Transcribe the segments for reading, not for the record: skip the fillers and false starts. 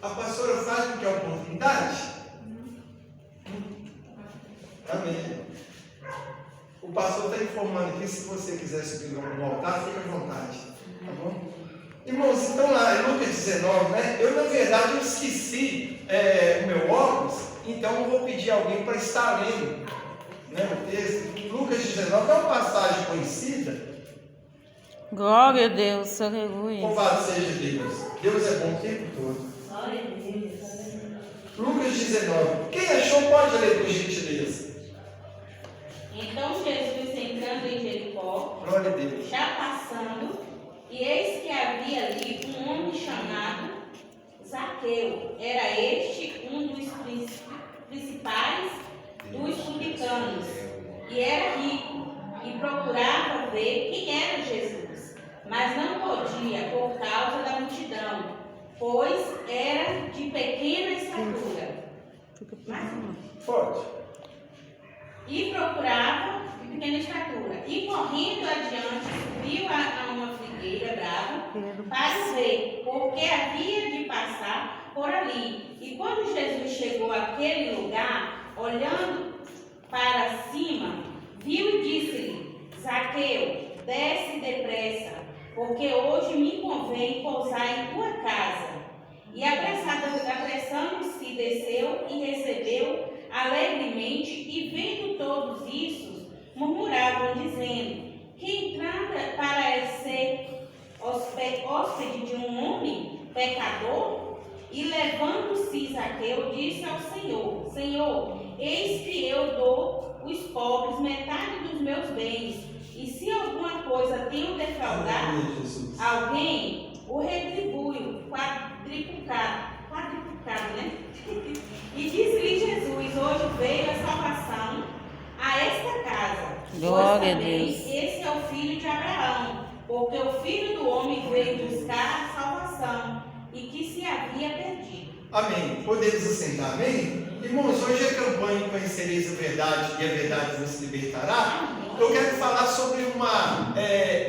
A pastora faz porque é oportunidade? Amém. O pastor está informando aqui, se você quiser subir no altar, fica à vontade. Tá bom? Irmãos, então lá em Lucas 19, né? Eu na verdade eu esqueci o meu óculos, então eu vou pedir alguém para estar lendo, né, o texto. Lucas 19 é uma passagem conhecida. Glória a Deus, aleluia. Louvado seja Deus. Deus é bom o tempo todo. Lucas 19. Quem achou pode ler por gentileza. Então Jesus, entrando em Jericó, Glória a Deus. já passando, e eis que havia ali um homem chamado Zaqueu. Era este um dos principais dos publicanos, e era rico, e procurava ver quem era Jesus, mas não podia por causa da multidão, pois era de pequena estatura. Pode. E procurava de pequena estatura. E correndo adiante, subiu a uma figueira brava para ver, porque havia de passar por ali. E quando Jesus chegou àquele lugar, olhando para cima, viu e disse-lhe: Zaqueu, desce depressa, porque hoje me convém pousar em tua casa. E apressando-se, desceu e recebeu alegremente, e vendo todos isso, murmuravam, dizendo: que entrada para ser hóspede de um homem pecador? E levando-se Zaqueu, disse ao Senhor: Senhor, eis que eu dou os pobres metade dos meus bens, e se alguma coisa tenho defraudado alguém, o retribuo quadruplicado, né? E disse-lhe Jesus: hoje veio a salvação a esta casa. Glória a também Deus. esse é o filho de Abraão, porque o Filho do Homem veio buscar a salvação e que se havia perdido. Amém. Podemos assentar, amém? Irmãos, hoje a campanha Conhecereis a Verdade e a Verdade vos libertará. Eu quero falar sobre uma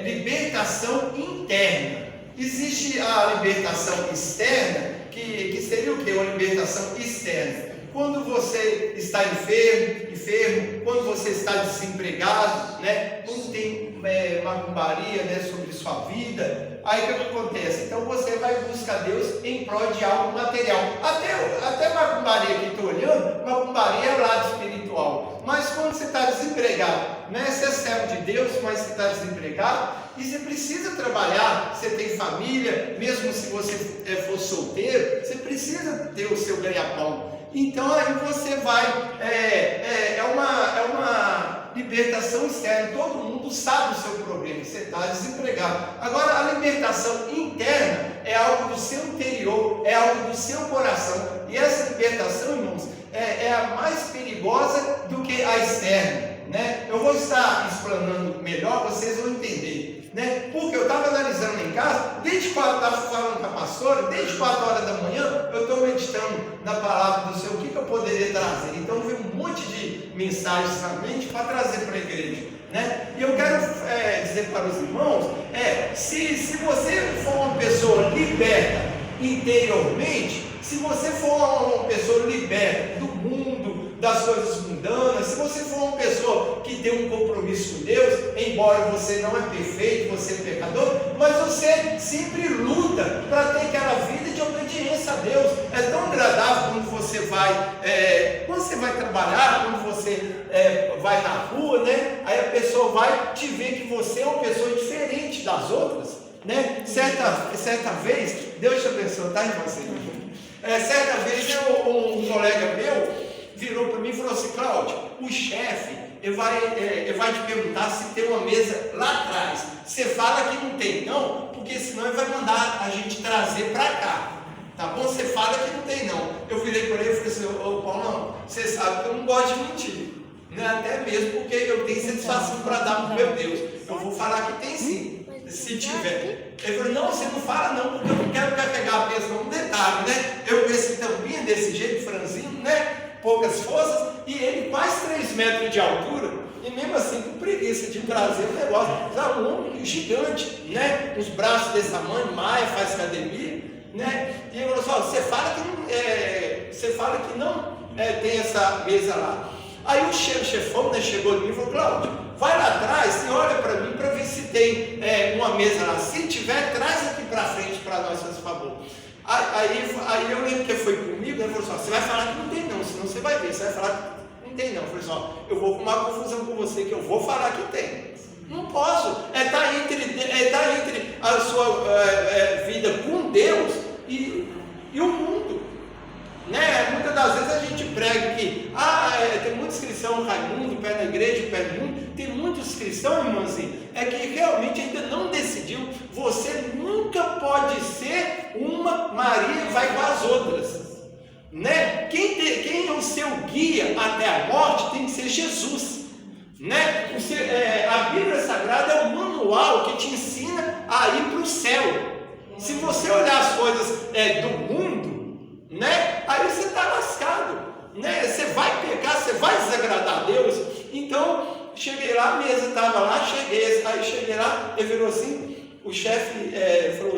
libertação interna. Existe a libertação externa, que seria o quê? Uma libertação externa. Quando você está enfermo, quando você está desempregado, né? Quando tem macumbaria, né, sobre sua vida, aí o que acontece? Então você vai buscar Deus em prol de algo material. Até macumbaria que estou olhando, macumbaria é o lado espiritual. Mas quando você está desempregado, né? Você é servo de Deus, mas você está desempregado, e você precisa trabalhar, você tem família, mesmo se você for solteiro, você precisa ter o seu ganha-pão. Então aí você vai, é uma libertação externa, todo mundo sabe o seu problema, você está desempregado. Agora a libertação interna é algo do seu interior, é algo do seu coração, e essa libertação, irmãos, é a mais perigosa do que a externa, né? Eu vou estar explanando melhor, vocês vão entender, né? Porque eu estava analisando em casa, desde quando eu estava falando com a pastora, desde 4 horas da manhã, eu estou meditando na palavra do Senhor, o que eu poderia trazer. Então veio um monte de mensagens na mente para trazer para a igreja, né? E eu quero dizer para os irmãos, se você for uma pessoa liberta interiormente, se você for uma pessoa liberta do mundo, das coisas mundanas, se você for uma pessoa que tem um compromisso com Deus, embora você não é perfeito, você é pecador, mas você sempre luta para ter aquela vida de obediência a Deus. É tão agradável quando você vai trabalhar, quando você vai na rua, né? Aí a pessoa vai te ver que você é uma pessoa diferente das outras, né? Certa vez, Deus te abençoe, tá, irmão? Certa vez um colega meu virou para mim e falou assim: Cláudio, o chefe ele vai te perguntar se tem uma mesa lá atrás. Você fala que não tem, não, porque senão ele vai mandar a gente trazer para cá. Tá bom? Você fala que não tem, não. Eu virei para ele e falei assim: ô Paulo, você sabe que eu não gosto de mentir, né? Até mesmo porque eu tenho satisfação para dar para o meu Deus. Eu vou falar que tem sim, se tiver. Ele falou: não, você não fala não, porque eu não quero carregar a bênção num detalhe, né? Eu com esse tampinha desse jeito, franzino, né? Poucas forças, e ele quase 3 metros de altura, e mesmo assim com preguiça de trazer o negócio. Um homem gigante, né? Os braços desse tamanho, Maia faz academia, né? E ele falou assim: ó, você fala que não tem essa mesa lá. Aí o chefão, né, chegou em mim e falou: Cláudio, vai lá atrás e olha para mim para ver se tem uma mesa lá. Se tiver, traz aqui para frente para nós, faz favor. Aí eu lembro que foi comigo, ele falou assim: ó, você vai falar que não tem não, senão você vai ver, você vai falar que não tem não. Eu falei assim: ó, eu vou arrumar confusão com você, que eu vou falar que tem. Não posso, tá entre a sua vida com Deus e o mundo, né? Muitas das vezes a gente prega que tem muitos cristãos Raimundo, pé na igreja, pé no mundo. Tem muitos cristãos, irmãozinho, que realmente ainda não decidiu. Você nunca pode ser uma Maria vai com as outras, né? Quem é o seu guia até a morte tem que ser Jesus, né? A Bíblia Sagrada é o manual que te ensina a ir para o céu. Se você olhar as coisas do mundo, né? Aí você está lascado, né? Você vai pecar, você vai desagradar a Deus. Então, cheguei lá, a mesa estava lá, aí cheguei lá, ele virou assim, o chefe falou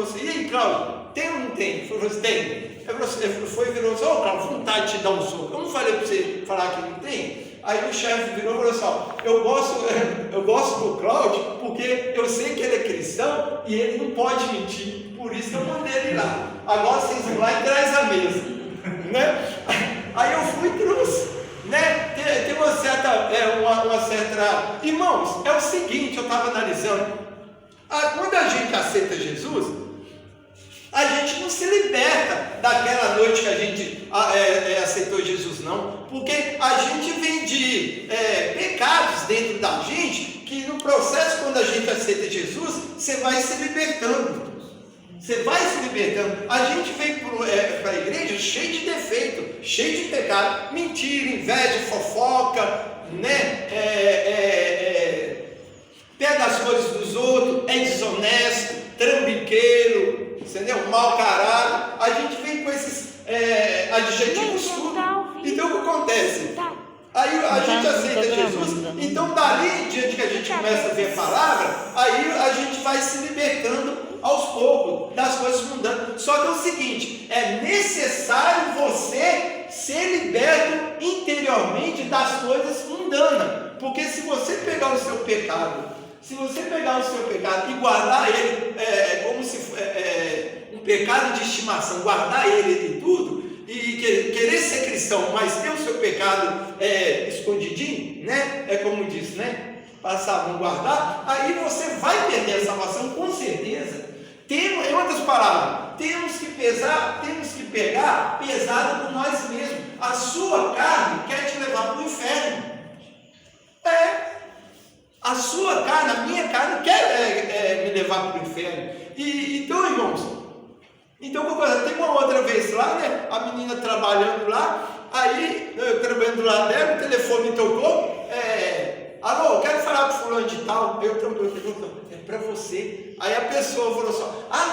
assim, e aí, Cláudio, tem ou não tem? Ele falou assim: tem. Ele virou assim: ô, Cláudio, vontade de te dar um soco. Eu não falei para você falar que não tem? Aí o chefe virou e falou assim: ó, eu gosto do Cláudio porque eu sei que ele é cristão e ele não pode mentir, por isso que eu mandei ele lá. Agora vocês vão lá e traz a mesa, né? Aí eu fui e trouxe, né? Tem uma certa, irmãos, é o seguinte, eu estava analisando, quando a gente aceita Jesus, a gente não se liberta daquela noite que a gente aceitou Jesus, não, porque a gente vem de pecados dentro da gente, que no processo, quando a gente aceita Jesus, você vai se libertando. Você vai se libertando. A gente vem para a igreja cheio de defeito, cheio de pecado, mentira, inveja, fofoca, né? Pega as coisas dos outros, é desonesto, trambiqueiro, entendeu? Mau caráter. A gente vem com esses adjetivos tudo. Então o que acontece? Aí a gente aceita Jesus, então dali diante que a gente começa a ver a palavra, aí a gente vai se libertando aos poucos das coisas mundanas. Só que é o seguinte, é necessário você ser liberto interiormente das coisas mundanas, porque se você pegar o seu pecado, e guardar ele como se um pecado de estimação, guardar ele e tudo, e querer ser cristão, mas ter o seu pecado escondidinho, né? É como diz, né? Passar, vamos guardar, aí você vai perder a salvação com certeza. Em outras palavras, temos que pegar pesado por nós mesmos. A sua carne quer te levar para o inferno. A sua carne, a minha carne quer me levar para o inferno. Então, irmãos, tem uma outra vez lá, né? A menina trabalhando lá, aí eu trabalhando lá dela, o telefone tocou, alô, eu quero falar com fulano de tal. Eu pergunto: é para você. Aí a pessoa falou assim: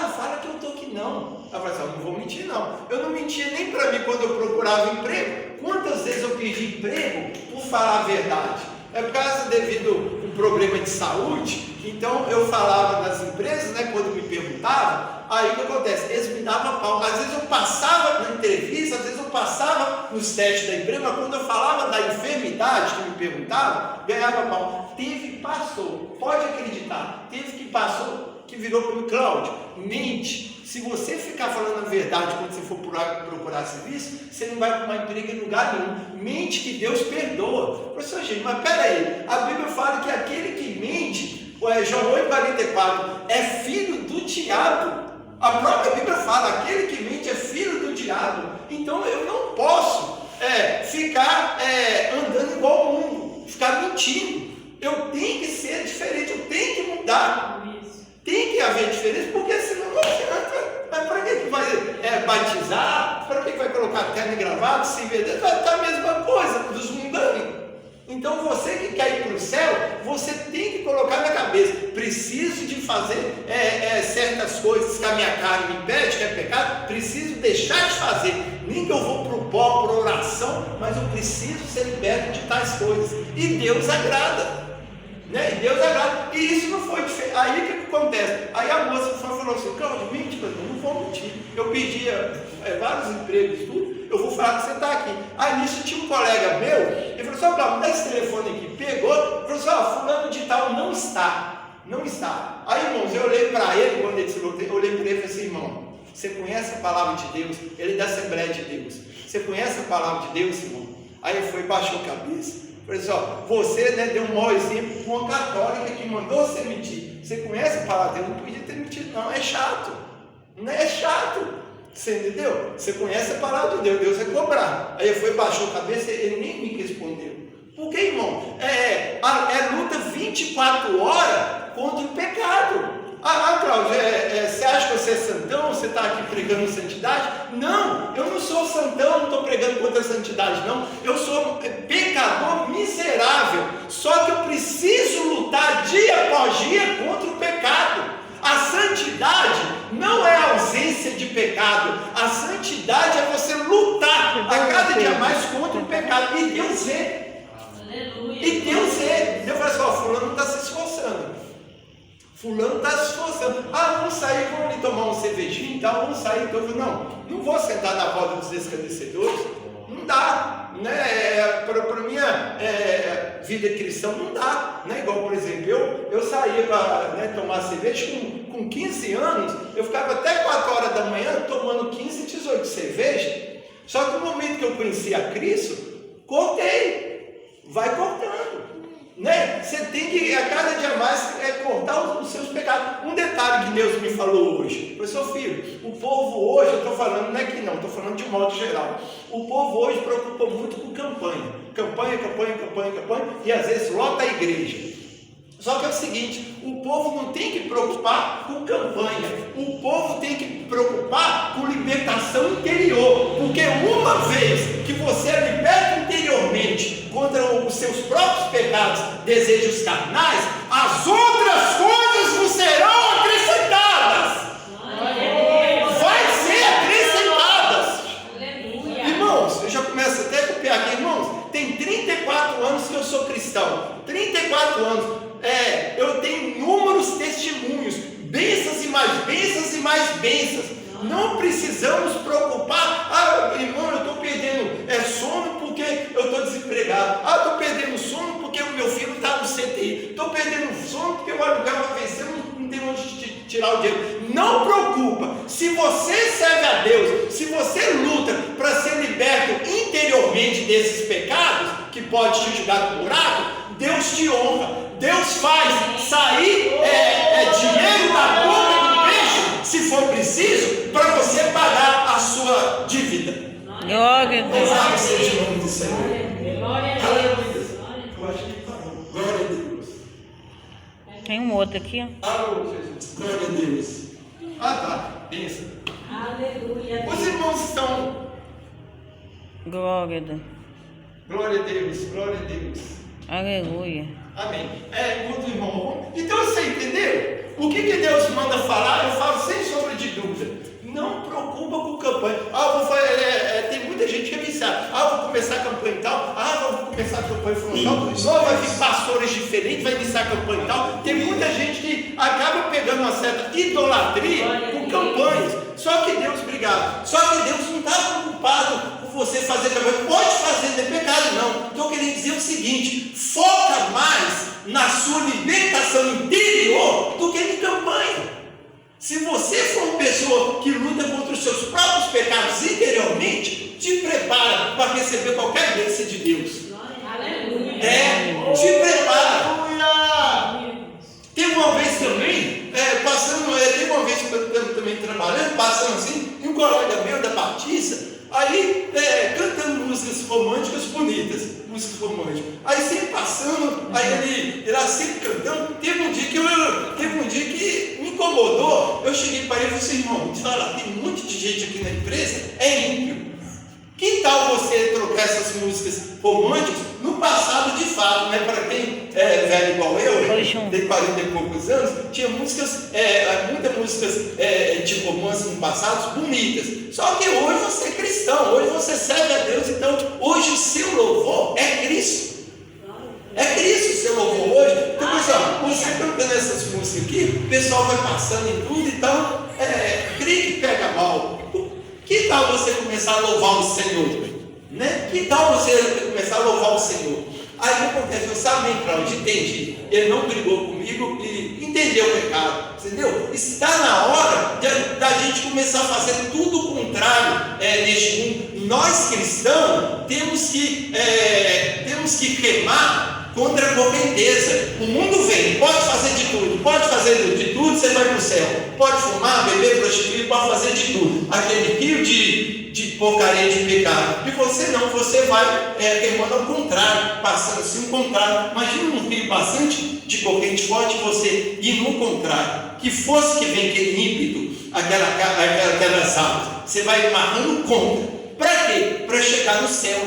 não fala que eu estou aqui não. Ela falou assim: não vou mentir não. Eu não mentia nem para mim quando eu procurava emprego. Quantas vezes eu pedi emprego por falar a verdade? Por causa devido um problema de saúde, então eu falava nas empresas, né, quando me perguntavam, aí o que acontece? Eles me davam pau. Às vezes eu passava na entrevista, às vezes eu passava nos testes da empresa, mas quando eu falava da enfermidade que me perguntavam, ganhava pau. Passou, pode acreditar, passou, que virou para mim: Cláudio, mente. Se você ficar falando a verdade quando você for procurar serviço, você não vai arrumar emprego em lugar nenhum. Mente que Deus perdoa. Professor, gente, mas peraí, a Bíblia fala que aquele que mente, João 8,44, é filho do diabo. A própria Bíblia fala: aquele que mente é filho do diabo. Então eu não posso ficar andando igual ao mundo, ficar mentindo. Eu tenho que ser diferente, eu tenho que mudar. Tem que haver diferença, porque senão não adianta. Mas para que vai batizar? Para que vai colocar terno e gravata, se vender? Vai estar a mesma coisa dos mundanos. Então você que quer ir para o céu, você tem que colocar na cabeça: preciso de fazer certas coisas que a minha carne me impede, que é pecado, preciso deixar de fazer. Nem que eu vou para o pó, para oração, mas eu preciso ser liberto de tais coisas. E Deus agrada. né? E Deus agrada. E isso não foi diferente. Aí o que acontece? Aí a moça falou assim: Cláudio, mente, eu não vou mentir. Eu pedia vários empregos, tudo. Eu vou falar que você está aqui. Aí nisso tinha um colega meu, ele falou assim: Cláudio, me dá esse telefone aqui. Pegou, falou assim: fulano de tal não está. Não está. Aí, irmãos, eu olhei para ele, quando ele se voltou, eu olhei para ele e falei assim: irmão, você conhece a palavra de Deus? Ele é da Assembleia de Deus. Você conhece a palavra de Deus, irmão? Aí ele foi e baixou a cabeça. Falei assim: você, né, deu um mau exemplo com uma católica que mandou você mentir. Você conhece a palavra de Deus? Não podia ter mentido, não. É chato. Não é chato. Você entendeu? Você conhece a palavra de Deus, Deus vai cobrar. Aí ele foi e baixou a cabeça, ele nem me respondeu. Por que, irmão? É luta 24 horas contra o pecado. Cláudio, você acha que você é santão? Você está aqui pregando santidade? Não, eu não sou santão, não estou pregando contra a santidade, não. Eu sou pecador miserável. Só que eu preciso lutar dia após dia contra o pecado. A santidade não é a ausência de pecado. A santidade é você lutar a cada dia mais contra o pecado. E Deus vê. E Deus vê. Deus fala assim: fulano está se esforçando. Fulano está se esforçando. Vamos sair, vamos ali tomar um cervejinho e tal, vamos sair. Então eu falo: não vou sentar na roda dos escarnecedores. Não dá, né? Para minha vida cristã não dá, né? Igual, por exemplo, eu saía para tomar cerveja com 15 anos, eu ficava até 4 horas da manhã tomando 15, 18 cervejas. Só que no momento que eu conheci a Cristo, cortei, vai cortando. Né? Você tem que a cada dia mais cortar os seus pecados. Um detalhe que Deus me falou hoje: professor filho, o povo hoje, eu estou falando, não é que não, estou falando de modo geral. O povo hoje preocupa muito com campanha, e às vezes lota a igreja. Só que é o seguinte: o povo não tem que preocupar com campanha, o povo tem que preocupar com libertação interior, porque uma vez que você é liberto interiormente contra os seus próprios pecados, desejos carnais, as outras coisas vos serão acrescentadas. Vai ser acrescentadas. Irmãos, eu já começo até a copiar aqui, irmãos. Tem 34 anos que eu sou cristão, 34 anos. Eu tenho inúmeros testemunhos, bênçãos e mais bênçãos. Não precisamos preocupar: irmão, eu estou perdendo sono porque eu estou desempregado. Estou perdendo sono porque o meu filho está no CTI. Estou perdendo sono porque o aluguel vai vencer, não tem onde tirar o dinheiro. Não preocupa. Se você serve a Deus, se você luta para ser liberto interiormente desses pecados que pode te jogar no buraco, Deus te honra. Deus faz sair dinheiro da boca do peixe, se for preciso, para você pagar a sua dívida. Glória a Deus. Louvado seja o nome do Senhor. Aleluia. Eu acho que falou. Glória a Deus. Tem um outro aqui, ó. Alô, Jesus. Glória a Deus. Tá. Pensa. Aleluia. Os irmãos estão. Glória a Deus. Glória a Deus. Glória a Deus. Aleluia. Amém. Enquanto o irmão. Então você entendeu? O que Deus manda falar, eu falo sem sombra de dúvida. Não preocupa com campanha. Tem muita gente que é viciada. Vou começar a campanha e tal. Vou começar a campanha frontal. Vai vir pastores diferentes, vai iniciar a campanha e tal. Tem muita gente que acaba pegando uma certa idolatria com campanhas. Só que Deus, obrigado. Só que Deus não está preocupado com você fazer campanha. Pode fazer, não é pecado, não. Estou querendo dizer o seguinte: foca mais na sua libertação interior do que em campanha. Se você for uma pessoa que luta contra os seus próprios pecados interiormente, te prepara para receber qualquer bênção de Deus. Aleluia. Te prepara. Teve uma vez também, teve uma vez que eu também trabalhando, passando assim, e um colega meu da Batista, aí cantando músicas românticas bonitas, músicas românticas. Aí sempre passando, aí ele lá sempre cantando. Teve um dia que me incomodou. Eu cheguei para ele e falei assim: irmão, te falar, tem um monte de gente aqui na empresa, é ímpio. Que tal você trocar essas músicas românticas no passado de fato, né? Para quem é velho igual eu, tem 40 e poucos anos, tinha músicas, muitas músicas de romance no passado bonitas. Só que hoje você é cristão, hoje você serve a Deus, então hoje o seu louvor é Cristo. É Cristo, você louvou hoje. Então, pessoal, você cantando essas músicas aqui, o pessoal vai passando em tudo, então, crê que pega mal. Que tal você começar a louvar o Senhor? Né? Que tal você começar a louvar o Senhor? Aí acontece, eu sabe, Cláudio, entendi. Ele não brigou comigo e entendeu o pecado, entendeu? Está na hora da gente começar a fazer tudo o contrário neste mundo. Nós cristãos temos que remar contra a correnteza. O mundo vem, pode fazer de tudo, você vai para o céu. Pode fumar, beber, prostituir, pode fazer de tudo. Aquele rio de porcaria, de pecado. E você não, você vai remando ao contrário, passando assim o contrário. Imagina um rio bastante de corrente forte, você ir no contrário. Que fosse que vem aquele ímpeto, aquelas águas, você vai marcando contra. Para quê? Para chegar no céu,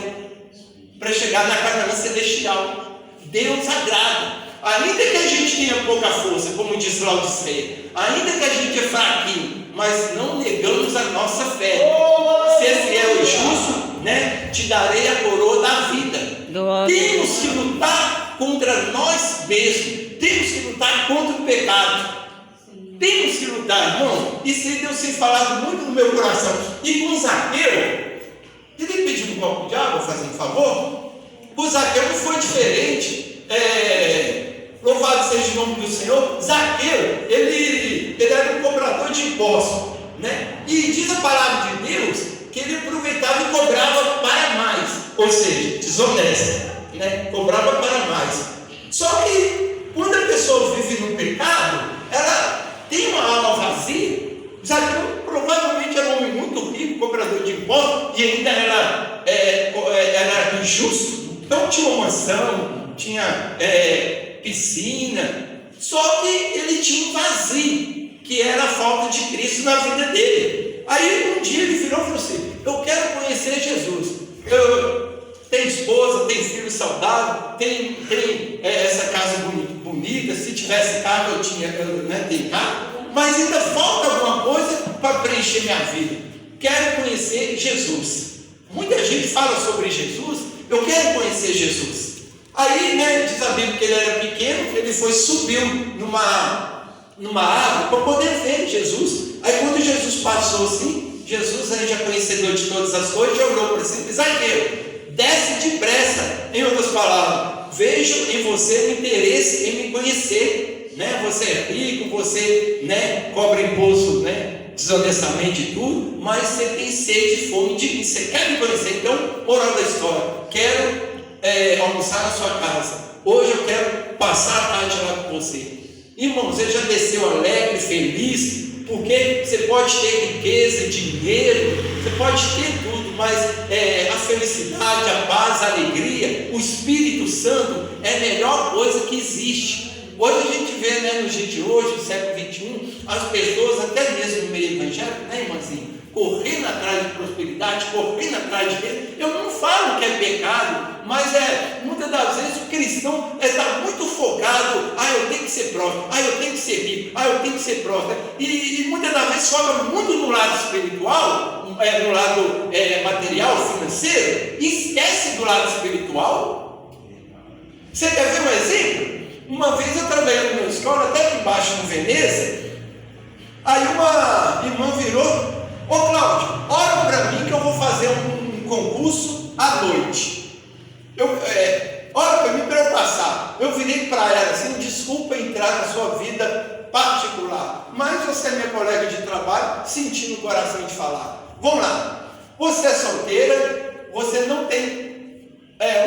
para chegar na Canaã celestial. Deus agrada. Ainda que a gente tenha pouca força, como diz Laodiceia, ainda que a gente é fraquinho, mas não negamos a nossa fé. Ser fiel e justo, né? Te darei a coroa da vida. Temos que lutar contra nós mesmos. Temos que lutar contra o pecado. Temos que lutar, irmão. Isso aí deu sem falado muito no meu coração. E com Zaqueu, ele pediu um copo de água, fazendo um favor. O Zaqueu não foi diferente. Louvado seja o nome do Senhor. Zaqueu, ele era um cobrador de impostos, né? E diz a palavra de Deus que ele aproveitava e cobrava para mais, ou seja, desonesto, né? Cobrava para mais. Só que quando a pessoa vive no pecado, ela tem uma alma vazia. Zaqueu provavelmente era um homem muito rico, cobrador de impostos, e ainda era injusto. Então tinha uma mansão, tinha piscina, só que ele tinha um vazio, que era a falta de Cristo na vida dele. Aí um dia ele virou e falou assim: eu quero conhecer Jesus. Eu tenho esposa, tenho filho saudável, tenho essa casa bonita, se tivesse carro eu tinha, tenho carro, mas ainda falta alguma coisa para preencher minha vida. Quero conhecer Jesus. Muita gente fala sobre Jesus. Eu quero conhecer Jesus. Aí, diz a Bíblia que ele era pequeno, ele subiu numa árvore para poder ver Jesus. Aí quando Jesus passou assim, Jesus, aí já conhecedor de todas as coisas, já olhou para si e disse: Zaqueu, desce depressa. Em outras palavras, vejo em você o interesse em me conhecer, né? Você é rico, você, cobra imposto, desonestamente e tudo, mas você tem sede e fome de mim, você quer me conhecer. Então, moral da história, quero almoçar na sua casa, hoje eu quero passar a tarde lá com você. Irmão, você já desceu alegre, feliz, porque você pode ter riqueza, dinheiro, você pode ter tudo, mas a felicidade, a paz, a alegria, o Espírito Santo é a melhor coisa que existe. Hoje a gente vê, no dia de hoje, no século XXI, as pessoas, até mesmo no meio evangélico, irmãzinho, correndo atrás de prosperidade, correndo atrás de Deus. Eu não falo que é pecado, mas muitas das vezes o cristão está muito focado: eu tenho que ser próspero, eu tenho que ser rico, eu tenho que ser próspero, e muitas das vezes foca muito no lado espiritual, no lado material, financeiro, e esquece do lado espiritual. Você quer ver um exemplo? Uma vez eu trabalhei numa escola, até aqui embaixo no Veneza, aí uma irmã virou: ô Cláudio, ora para mim que eu vou fazer um concurso à noite. Ora para mim para eu passar. Eu virei para ela assim: desculpa entrar na sua vida particular, mas você é minha colega de trabalho, senti no coração de falar. Vamos lá, você é solteira, você não tem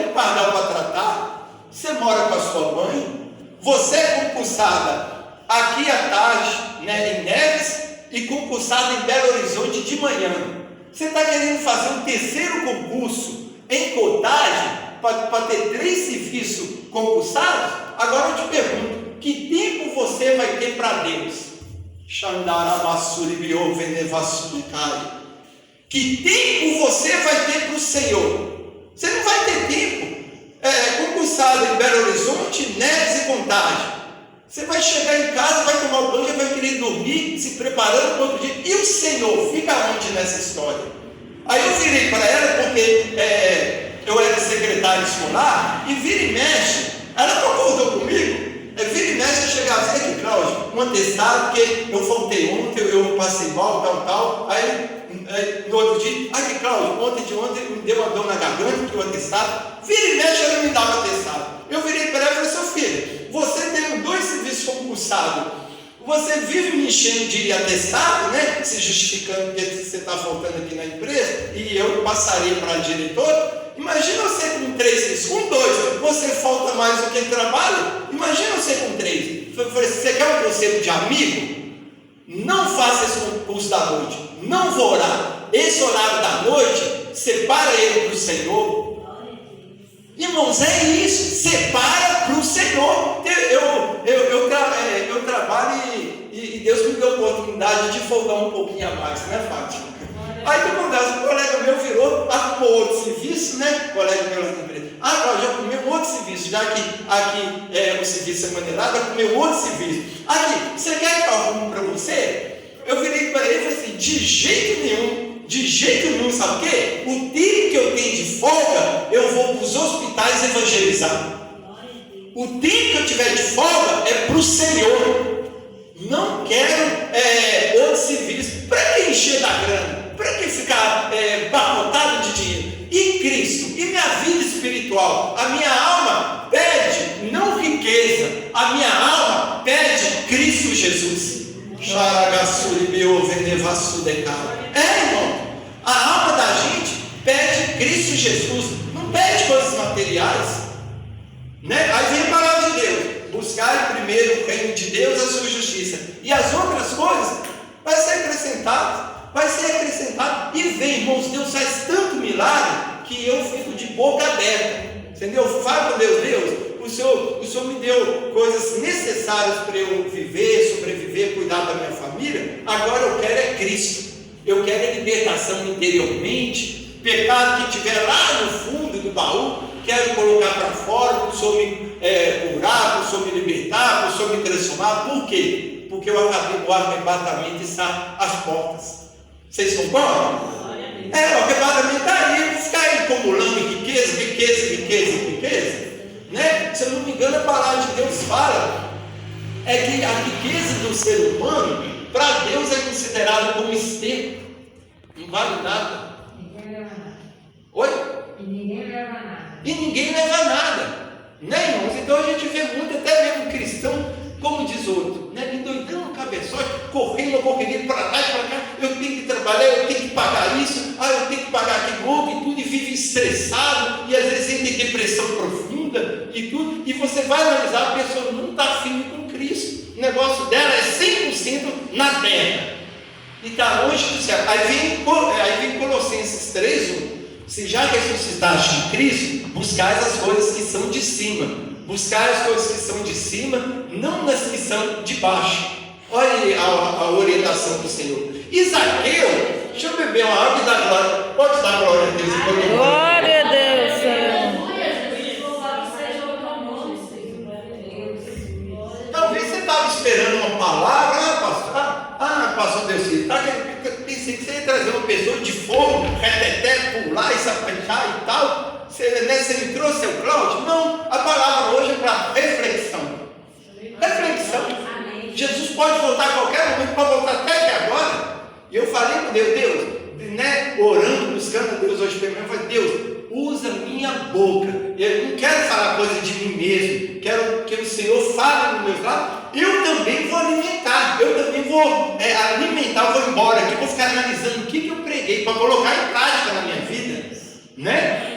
um pardal para tratar, você mora com a sua mãe, você é concursada aqui à tarde, em Neves, e concursada em Belo Horizonte de manhã. Você está querendo fazer um terceiro concurso em Contagem para ter 3 serviços concursados? Agora eu te pergunto: que tempo você vai ter para Deus? Que tempo você vai ter para o Senhor? Você não vai ter tempo. Concursado em Belo Horizonte, Neves e Contagem. Você vai chegar em casa, vai tomar o banho, já vai querer dormir, se preparando para outro dia. E o Senhor fica onde nessa história? Aí eu virei para ela, porque eu era secretário escolar, e vira e mexe, Ela concordou comigo. Vira e mexe, eu chegava assim, aqui, Cláudio, um atestado, porque eu faltei ontem, eu passei mal, tal. Aí, no outro dia, aqui, Cláudio, ontem me deu uma dor na garganta, que o atestado. Vira e mexe, ela me dava atestado. Eu virei para ela e falei, seu filho, você tem 2 serviços concursados. Você vive me enchendo de atestado, né? Se justificando que você está faltando aqui na empresa, e eu passaria para a diretora. Imagina você com 3 serviços, com 2, você falta mais do que trabalho. Imagina você com 3. Eu falei, você quer um conselho de amigo? Não faça esse concurso da noite, não vou orar. Esse horário da noite, separa ele para o Senhor. Irmãos, é isso, separa para o Senhor. Eu trabalho e Deus me deu a oportunidade de folgar um pouquinho a mais, né, Fátima? Aí o que acontece? O colega meu virou, arrumou outro serviço, né? O colega meu na empresa. Cláudio, já comeu outro serviço, já que aqui o serviço é maneirado, já comeu outro serviço. Aqui, você quer que eu arrume para você? Eu virei para ele e falei assim, de jeito nenhum, sabe o quê? O dia que eu tenho de folga, eu vou para os hospitais evangelizar. O dia que eu tiver de folga é para o Senhor. Não quero outro serviço. Para que encher da grana? Para que ficar barrotado de dinheiro? E Cristo? E minha vida espiritual? A minha alma pede não riqueza. A minha alma pede Cristo Jesus. Irmão, a alma da gente pede Cristo Jesus, não pede coisas materiais, né? Aí vem a palavra de Deus: buscar primeiro o reino de Deus, a sua justiça, e as outras coisas vai ser acrescentado. E vem, irmãos, Deus faz tanto milagre que eu fico de boca aberta, entendeu? Falo com Deus, o Senhor me deu coisas necessárias para eu viver, sobreviver, cuidar da minha família. Agora eu quero Cristo. Eu quero libertação interiormente. Pecado que tiver lá no fundo do baú, quero colocar para fora, para o Senhor me curar, para o Senhor me libertar, para o Senhor me transformar. Por quê? Porque o arrebatamento está às portas. Vocês concordam? O arrebatamento está aí. Ficar acumulando riqueza, né? Se eu não me engano, a palavra de Deus fala que a riqueza do ser humano, para Deus, é considerada como esterco, não vale nada. Oi? E ninguém leva nada, né, irmãos? Então a gente vê muito, até mesmo cristão, como diz outro, né? Endoidando, cabeçote, correndo para lá e para cá. Eu tenho que trabalhar, eu tenho que pagar isso, eu tenho que pagar aquilo outro e tudo, e vive estressado, e às vezes tem depressão profunda e tudo. E você vai analisar, a pessoa não está firme com Cristo. O negócio dela é 100% na terra e está longe do céu. Aí vem Colossenses 3:1. Se já ressuscitaste em Cristo, buscai as coisas que são de cima. Buscai as coisas que são de cima, não nas que são de baixo. Olha aí a orientação do Senhor. Zaqueu, deixa eu beber uma água e dar glória. Pode dar glória a Deus. Glória a Deus, Senhor. Talvez você estava esperando uma palavra, pastor Deus, pensei que você ia trazer uma pessoa de fogo, reteté, pular e sapatear e tal. Você me trouxe o Cláudio? Não, a palavra hoje é para reflexão. Jesus pode voltar a qualquer momento, pode voltar até aqui agora. E eu falei com Deus, né, orando, buscando a Deus hoje pela manhã, eu falei, Deus, usa minha boca. Eu não quero falar coisa de mim mesmo, quero que o Senhor fale no meu lado. Eu também vou alimentar, eu também vou alimentar, vou embora aqui, vou ficar analisando o que eu preguei para colocar em prática na minha vida, né?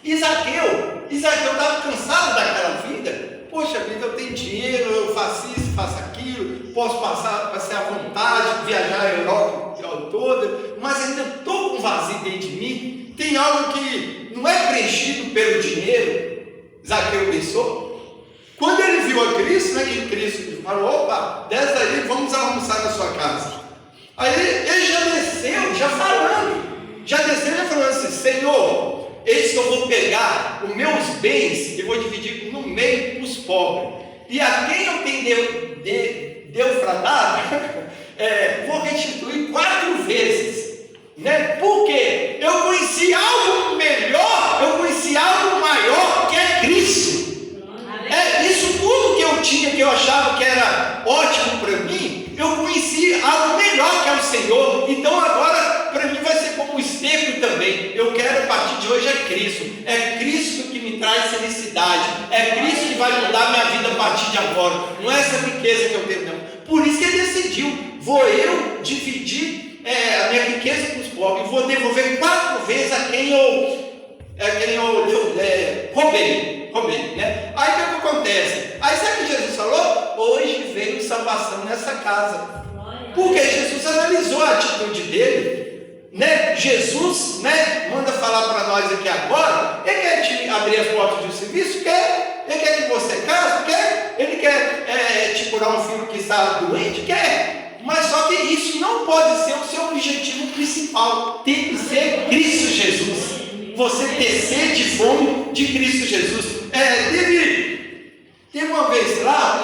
Zaqueu estava cansado daquela vida. Poxa vida, eu tenho dinheiro, eu faço isso, faço aquilo, posso passear à vontade, viajar a Europa toda, mas ainda estou com vazio dentro de mim. Tem algo que não é preenchido pelo dinheiro. Zaqueu pensou. Quando ele viu a Cristo, né, que Cristo falou, opa, desce daí, vamos almoçar na sua casa. Aí ele já desceu, já falando assim, Senhor, eis que eu vou pegar os meus bens e vou dividir no meio os pobres. E a quem eu tenho defraudado, vou restituir 4 vezes. Né? Porque eu conheci algo melhor, eu conheci algo maior, que é Cristo. Senhor. Então agora para mim vai ser como um espelho também. Eu quero, a partir de hoje, é Cristo que me traz felicidade, é Cristo que vai mudar minha vida a partir de agora, não é essa riqueza que eu tenho, não. Por isso que ele decidiu: vou eu dividir a minha riqueza com os pobres, vou devolver 4 vezes a quem eu roubei, né? Aí o que acontece? Aí sabe o que Jesus falou? Hoje veio salvação nessa casa. Porque Jesus analisou a atitude dele, né? Jesus, né, manda falar para nós aqui agora. Ele quer te abrir as portas do serviço? Quer. Ele quer que você case? Quer. Ele quer te curar um filho que está doente? Quer. Mas só que isso não pode ser o seu objetivo principal. Tem que ser Cristo Jesus. Você ter sede e fome de Cristo Jesus. Teve uma vez lá,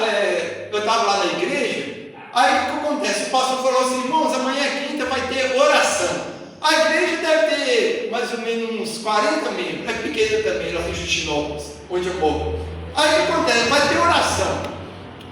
eu estava lá na igreja. Aí o que acontece? O pastor falou assim: irmãos, amanhã é quinta, vai ter oração. A igreja deve ter mais ou menos uns 40 membros, é pequena também, lá em Justinópolis, onde eu moro. Aí o que acontece? Vai ter oração.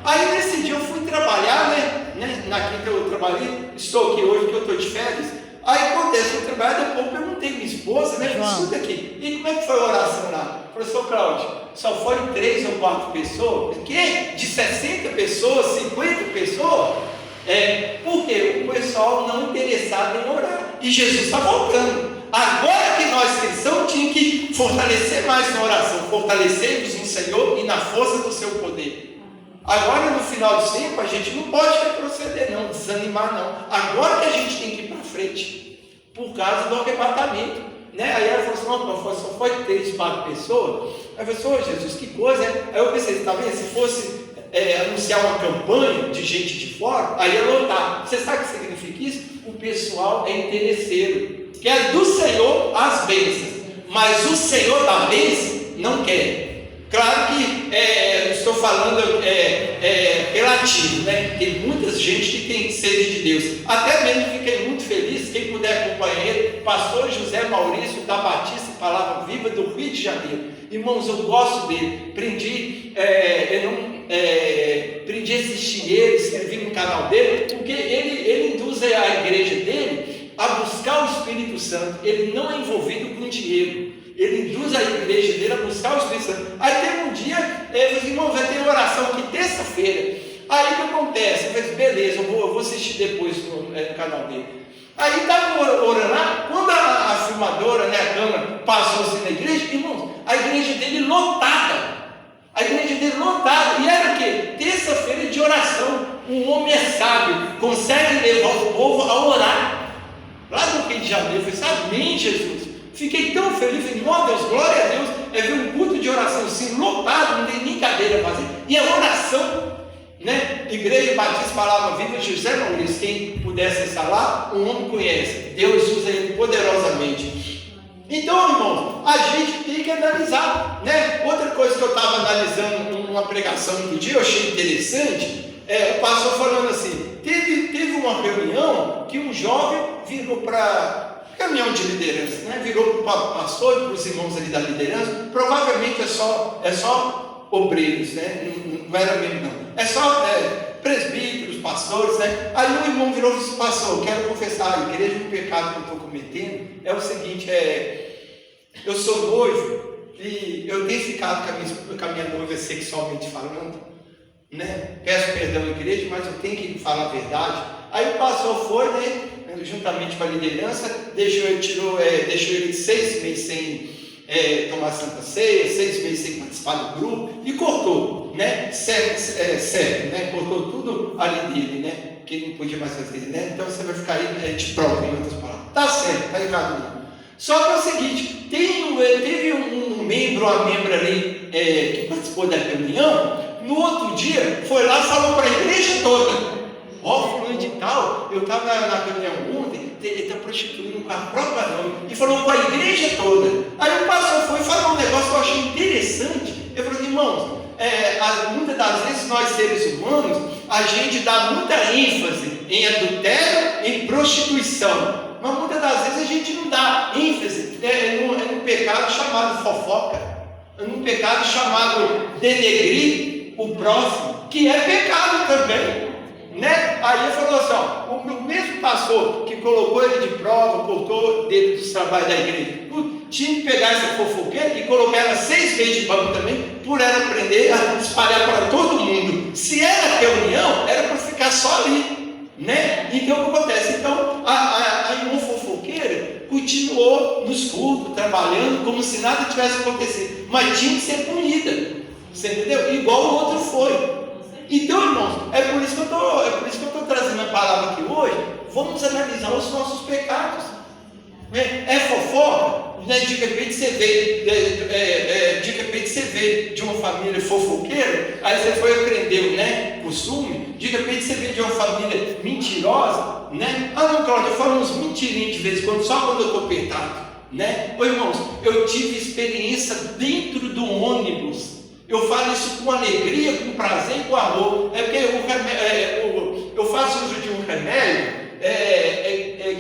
Aí nesse dia eu fui trabalhar, né? Na quinta eu trabalhei, estou aqui hoje porque eu estou de férias. Aí acontece, eu trabalho, depois eu perguntei minha esposa, né? Escuta aqui, e como é que foi a oração lá? Professor Cláudio, só foram 3 ou 4 pessoas? O quê? De 60 pessoas, 50 pessoas? Porque o pessoal não interessado em orar. E Jesus está voltando. Agora que nós cristãos tínhamos que fortalecer mais na oração, fortalecer-nos no Senhor e na força do seu poder. Agora no final do tempo a gente não pode retroceder não, desanimar não. Agora que a gente tem que ir para frente, por causa do arrebatamento, né? Aí ela falou assim: não, só foi 3, 4 pessoas. Aí eu falei: Jesus, que coisa, né? Aí eu pensei, tá vendo? Se fosse anunciar uma campanha de gente de fora, aí ia lotar. Você sabe o que significa isso? O pessoal é interesseiro, quer do Senhor as bênçãos, mas o Senhor da bênção não quer. Claro que estou falando relativo, né? Tem muita gente que tem sede de Deus. Até mesmo fiquei muito feliz, quem puder acompanhar ele, pastor José Maurício da Batista Palavra Viva do Rio de Janeiro. Irmãos, eu gosto dele. Aprendi a assistir ele, escrevi no canal dele, porque ele induz a igreja dele a buscar o Espírito Santo. Ele não é envolvido com dinheiro. Ele induz a igreja dele a buscar o Espírito Santo. Aí teve um dia, ele falou assim: irmão, vai ter oração aqui terça-feira. Aí o que acontece? Eu falei: beleza, eu vou assistir depois no canal dele. Aí estava orando lá, quando a filmadora, né, a câmera, passou assim na igreja, irmãos, a igreja dele lotada. A igreja dele lotada. E era o quê? Terça-feira de oração. Um homem sábio, consegue levar o povo a orar. Lá no Rio de Janeiro, eu falei: amém, Jesus. Fiquei tão feliz, falei: meu Deus, glória a Deus, ver um culto de oração assim, lotado, não tem nem cadeira fazer, e a oração, né? Igreja Batista Palavra Viva, José Maurício, quem puder acessar lá, o homem conhece, Deus usa ele poderosamente. Então, irmãos, a gente tem que analisar, né? Outra coisa que eu estava analisando numa pregação no dia, eu achei interessante, o pastor falando assim: teve uma reunião que um jovem virou para caminhão de liderança, né? Virou para o pastor e para os irmãos ali da liderança. Provavelmente é só obreiros, né? Não era mesmo, não. É só presbíteros, pastores, né? Aí um irmão virou e disse: pastor, eu quero confessar a igreja, o pecado que eu estou cometendo é o seguinte: eu sou noivo e eu tenho ficado com a minha noiva sexualmente falando, né? Peço perdão à igreja, mas eu tenho que falar a verdade. Aí o pastor foi, né, juntamente com a liderança, deixou ele 6 meses sem tomar Santa Ceia, 6 meses sem participar do grupo, e cortou, né? Certo, né? Cortou tudo ali dele, né? Que ele não podia mais fazer, né? Então você vai ficar aí de prova, em outras palavras. Tá certo, está errado não. Só que é o seguinte: teve um membro, uma membra ali que participou da reunião, no outro dia foi lá e falou para a igreja toda: fulano de tal, eu estava na reunião ontem, ele está prostituindo com a própria noiva, e falou com a igreja toda. Aí o pastor foi e falou um negócio que eu achei interessante. Eu falei: irmãos, muitas das vezes nós seres humanos, a gente dá muita ênfase em adultério, em prostituição, mas muitas das vezes a gente não dá ênfase num pecado chamado fofoca, num pecado chamado denegrir o próximo, que é pecado também. né? Aí ele falou assim, ó, o mesmo pastor que colocou ele de prova, botou dentro dos trabalhos da igreja, tinha que pegar essa fofoqueira e colocar ela 6 vezes de banco também, por ela aprender a espalhar para todo mundo. Se era reunião, era para ficar só ali, né? Então o que acontece? Então a irmã fofoqueira continuou nos cultos, trabalhando como se nada tivesse acontecido, mas tinha que ser punida, você entendeu? Igual o outro foi. Então, irmãos, é por isso que eu estou trazendo a palavra aqui hoje. Vamos analisar os nossos pecados. É fofoca, né? De repente você veio de uma família fofoqueira, aí você foi aprender, né? Costume. De repente você veio de uma família mentirosa, né? Ah, não, Cláudio, eu falo uns mentirinhos de vez em quando, só quando eu estou apertado, né? Ô, irmãos, eu tive experiência dentro do ônibus. Eu falo isso com alegria, com prazer e com amor. É porque eu faço uso de um remédio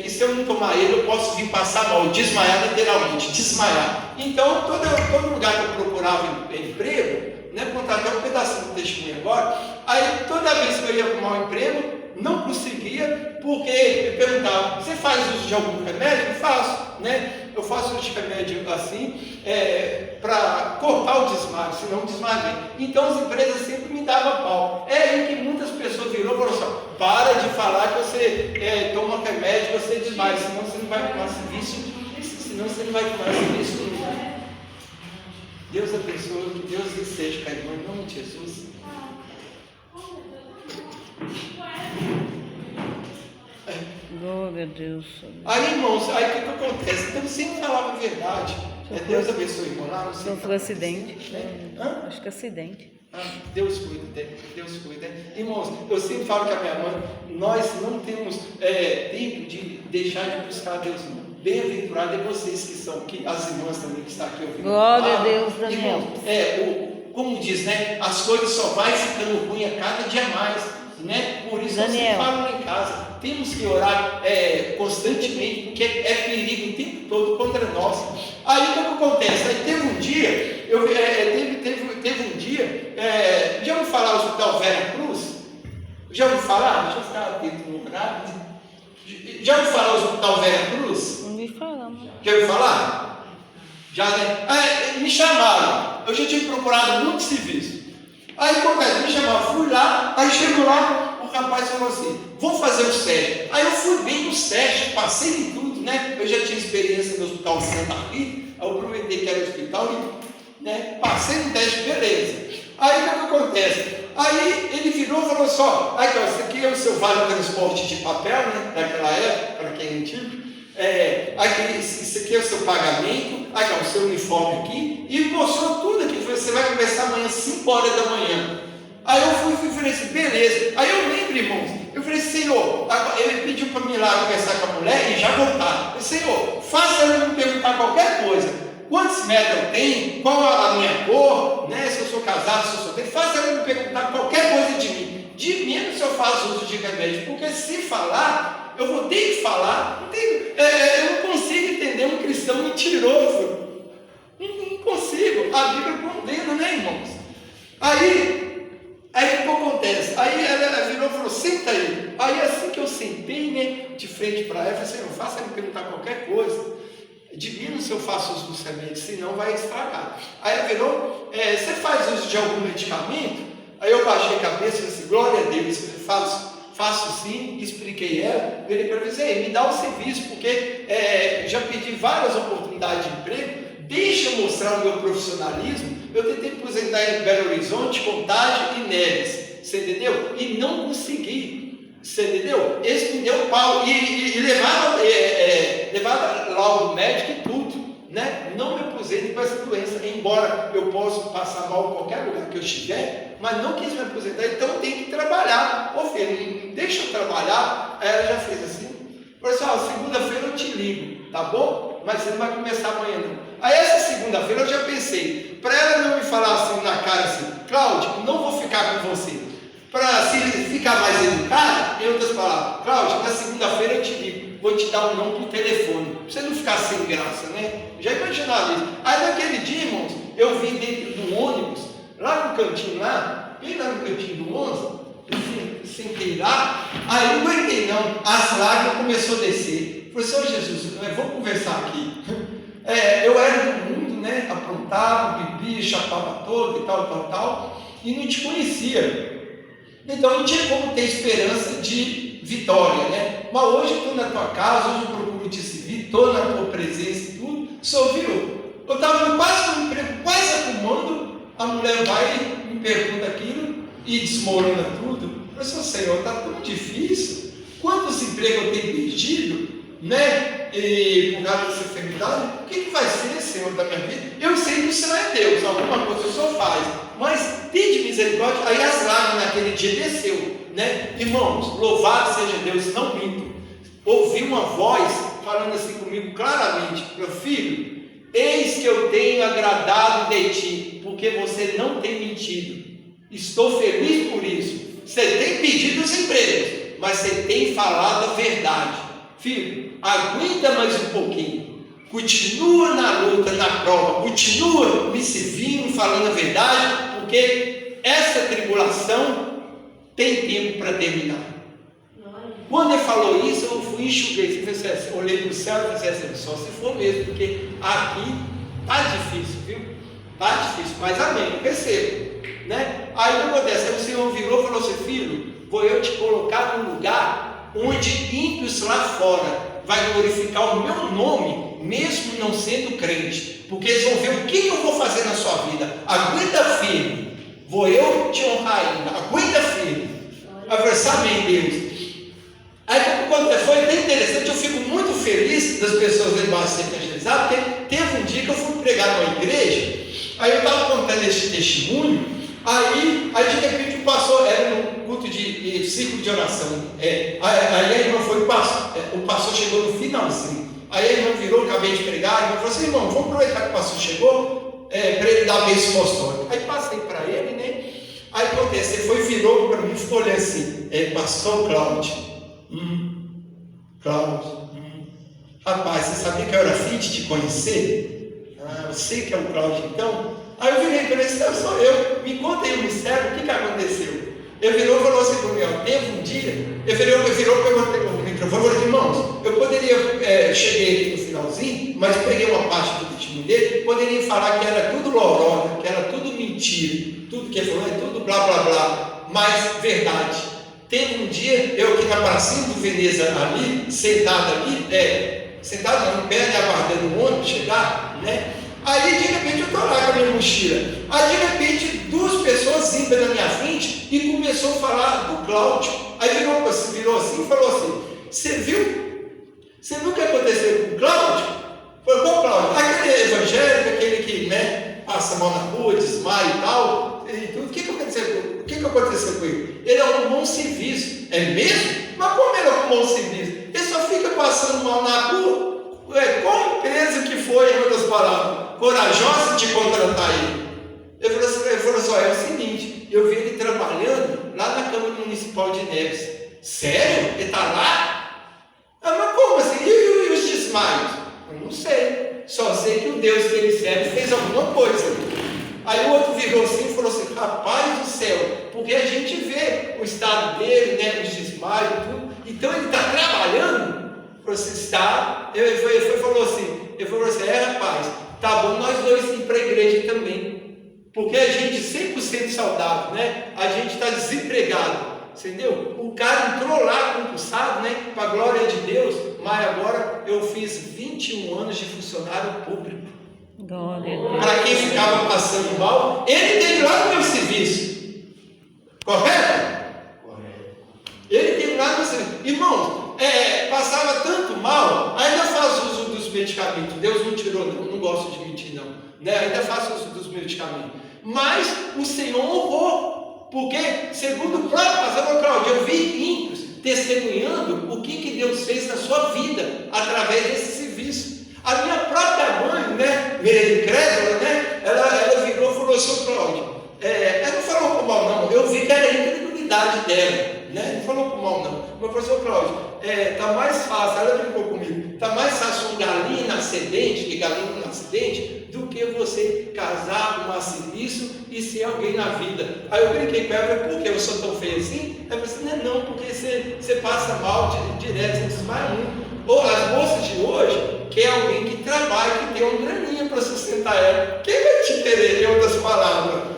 que se eu não tomar ele, eu posso vir passar mal, desmaiar literalmente, desmaiar. Então, todo lugar que eu procurava emprego, né, vou contar até um pedacinho do testemunho agora, aí toda vez que eu ia arrumar um emprego, não conseguia, porque me perguntavam, você faz uso de algum remédio? Eu faço, né? Eu faço uso de remédio assim, para cortar o desmaio, senão desmaio. Então as empresas sempre me davam pau. É aí que muitas pessoas virou e falaram assim, para de falar que você toma remédio e você desmaia, senão você não vai tomar serviço, senão você não vai tomar serviço nunca. Deus abençoe, que Deus seja com a irmã, em nome de Jesus. Glória a Deus. Aí, irmãos, aí o que acontece? Então, sempre falava a verdade. Deus abençoe, irmão. Lá, Então foi acidente. Hã? Acho que é acidente. Deus cuida dele, Deus cuida. Irmãos, eu sempre falo com a minha mãe, nós não temos tempo de deixar de buscar a Deus. Bem-aventurado é vocês que são aqui, as irmãs também que estão aqui ouvindo. Glória a Deus, Daniel. Irmãos, como diz, né? As coisas só vai ficando ruim a cada dia mais, né? Por isso Daniel, eu sempre falo lá em casa, temos que orar constantemente, porque é perigo o tempo todo contra nós. Aí o que acontece? Aí teve um dia, teve um dia, já ouviu falar do Hospital Vera Cruz? Já ouviu falar? Deixa eu ficar atento no horário. Já ouviu falar do Hospital Vera Cruz? não me falamos. Já ouviu falar? Já, né? Me chamaram, eu já tinha procurado muito serviço. Aí acontece, me chamaram, fui lá, aí chegou lá, o rapaz falou assim, vou fazer o teste. Aí eu fui bem no teste, passei em tudo, né? Eu já tinha experiência no Hospital Santa Rita, aí eu aproveitei que era hospital e, né, passei no teste, beleza. Aí o que acontece? Aí ele virou e falou só, aqui ó, esse aqui é o seu vale transporte de papel, né? Daquela época, para quem é antigo. Isso aqui é o seu pagamento, aqui ó, o seu uniforme aqui, e mostrou tudo aqui. Você vai começar amanhã às 5 horas da manhã. Aí eu fui e falei assim, beleza. Aí eu lembro, irmãos, eu falei, Senhor, ele pediu para mim ir lá conversar com a mulher e já voltar. Eu falei, Senhor, faça ele me perguntar qualquer coisa. Quantos metros eu tenho? Qual a minha cor? Né? Se eu sou casado, se eu sou solteiro. Faça ele me perguntar qualquer coisa de mim. De menos se eu faço uso de remédio. Porque se falar, eu vou ter que falar. Eu não consigo entender um cristão mentiroso. Não consigo. A Bíblia condena, né, irmãos? Aí o que acontece? Aí ela virou e falou, senta aí. Aí assim que eu sentei, né, de frente para ela, eu falei assim, não faça me perguntar qualquer coisa. De menos se eu faço uso dos remédios, senão vai estragar. Aí ela virou, você faz uso de algum medicamento? Aí eu baixei a cabeça e falei assim, glória a Deus, eu faço sim, expliquei ela, virei para ela e falei, me dá um serviço, porque já pedi várias oportunidades de emprego, deixa eu mostrar o meu profissionalismo. Eu tentei aposentar em Belo Horizonte, Contagem e Neves, você entendeu? E não consegui, você entendeu? Esse me deu pau, e levava laudo médico e tudo, né? Não me aposentei com essa doença, embora eu possa passar mal em qualquer lugar que eu estiver, mas não quis me aposentar, então eu tenho que trabalhar. Ô filho, deixa eu trabalhar. Aí ela já fez assim, falou assim, segunda-feira eu te ligo, tá bom? Mas você não vai começar amanhã não. Aí essa segunda-feira eu já pensei, para ela não me falar assim na cara assim, Cláudio, não vou ficar com você. Para se ficar mais educado, em outras palavras, Cláudio, na segunda-feira eu te ligo, vou te dar um não por telefone, para você não ficar sem graça, né? Já imaginava isso. Aí naquele dia, irmãos, eu vim dentro do ônibus, lá no cantinho lá, bem lá no cantinho do ônibus, sentei lá, aí não aguentei não, as lágrimas começaram a descer. Falei, Senhor Jesus, vamos conversar aqui. Eu era do mundo, né? Aprontava, bebia, chapava todo e tal, e não te conhecia. Então não tinha como ter esperança de vitória, né? Mas hoje eu estou na tua casa, hoje eu procuro te servir, estou na tua presença e tudo. Só viu? Eu estava quase no emprego, quase arrumando, a mulher vai e me pergunta aquilo e desmorona tudo. Eu falei, Senhor, está tão difícil. Quantos empregos eu tenho perdido, né? E por causa dessa enfermidade, o que vai ser, Senhor, da minha vida? Eu sei que o Senhor é Deus, alguma coisa o Senhor faz, mas tem de misericórdia. Aí as lágrimas naquele dia desceu, né? Irmãos, louvado seja Deus, não minto. Ouvi uma voz falando assim comigo claramente: meu filho, eis que eu tenho agradado de ti, porque você não tem mentido. Estou feliz por isso. Você tem pedido os empregos, mas você tem falado a verdade. Filho, aguenta mais um pouquinho. Continua na luta, na prova. Continua me servindo, falando a verdade, porque essa tribulação tem tempo para terminar. Quando ele falou isso, eu fui enxuguei. Olhei para o céu e pensei assim, só se for mesmo, porque aqui está difícil, viu? Está difícil, mas amém, eu recebo, né? Aí o que acontece? Aí o Senhor virou e falou assim, filho, vou eu te colocar num lugar onde ímpios lá fora vai glorificar o meu nome, mesmo não sendo crente, porque eles vão ver o que eu vou fazer na sua vida. Aguenta firme, vou eu te honrar ainda, aguenta firme. Eu falei, amém, Deus. Aí quando foi bem interessante, eu fico muito feliz das pessoas lá embaixo se evangelizar, porque teve um dia que eu fui pregar numa igreja, aí eu estava contando esse testemunho, aí de repente o pastor, era no culto de círculo de oração, aí a irmã foi, o pastor chegou no finalzinho, aí a irmã virou, acabei de pregar, a irmã falou assim, irmão, vamos aproveitar que o pastor chegou, para ele dar a bênção apostólica. Aí passei para ele, né? Aí acontece, ele foi, virou para mim e ficou olhando assim, pastor Cláudio. Cláudio, rapaz, você sabia que eu era afim de te conhecer? Eu sei que é o Cláudio, então. Aí eu virei para ele, sou eu, me conta aí o mistério, o que aconteceu? Ele virou e falou assim para mim, teve um dia, ele virou, perguntei para o microfone, falou, irmãos, eu poderia, cheguei aqui no finalzinho, mas peguei uma parte do testemunho dele, poderia falar que era tudo lorota, que era tudo mentira, tudo que ele falou é tudo blá blá blá, mas verdade. Teve um dia, eu aqui na pracinha do Veneza ali, sentado ali, sentado no pé, aguardando o ônibus chegar, né? Aí de repente eu estou lá com a minha mochila. Aí de repente duas pessoas ímpias na minha frente e começou a falar do Cláudio. Aí virou assim e falou assim, você viu? Você viu o que aconteceu com o Cláudio? Foi qual Cláudio? Aquele evangélico, aquele que, né, passa mal na rua, desmaia e tal, e tudo. O que aconteceu com ele? Ele arrumou um serviço. É mesmo? Mas como ele arrumou um serviço? Ele só fica passando mal na rua. Qual empresa que foi, em outras palavras, corajosa de contratar ele? Ele falou assim, é o seguinte, eu vi ele trabalhando lá na Câmara Municipal de Neves. Sério? Ele está lá? Mas como assim? E os desmaios? Eu não sei. Só sei que o Deus que ele serve fez alguma coisa. Aí o outro virou assim e falou assim, rapaz do céu, porque a gente vê o estado dele, né, os desmaios e tudo, então ele está trabalhando. Você está, ele falou assim, rapaz, tá bom nós dois ir para a igreja também, porque a gente 100% saudável, né, a gente está desempregado, entendeu? O cara entrou lá concursado, né, para a glória de Deus, mas agora eu fiz 21 anos de funcionário público. Para quem ficava passando mal, ele teve lá no meu serviço, correto? Ele teve lá no meu serviço, irmãos, passava tanto mal, ainda faz uso dos medicamentos, Deus não tirou, não gosto de mentir não, né? Ainda faz uso dos medicamentos, mas o Senhor honrou, porque segundo o próprio pastor Cláudio, eu vi ímpios testemunhando o que Deus fez na sua vida, através desse serviço. A minha própria mãe, né, meio incrédula, né, ela virou e falou assim, Cláudio, ela não falou por mal não, eu vi que era a incredulidade dela, né, não falou por mal não, mas professor Cláudio, tá mais fácil, ela brincou comigo, tá mais fácil um galinho no acidente, do que você casar com um serviço e vencer alguém na vida. Aí eu brinquei com ela, por que eu sou tão feio assim? Ela falou assim, não, porque você passa mal direto, você desmaia muito. Ou as moças de hoje quer alguém que trabalhe, que tenha uma graninha para sustentar ela. Quem vai te querer, em outras palavras?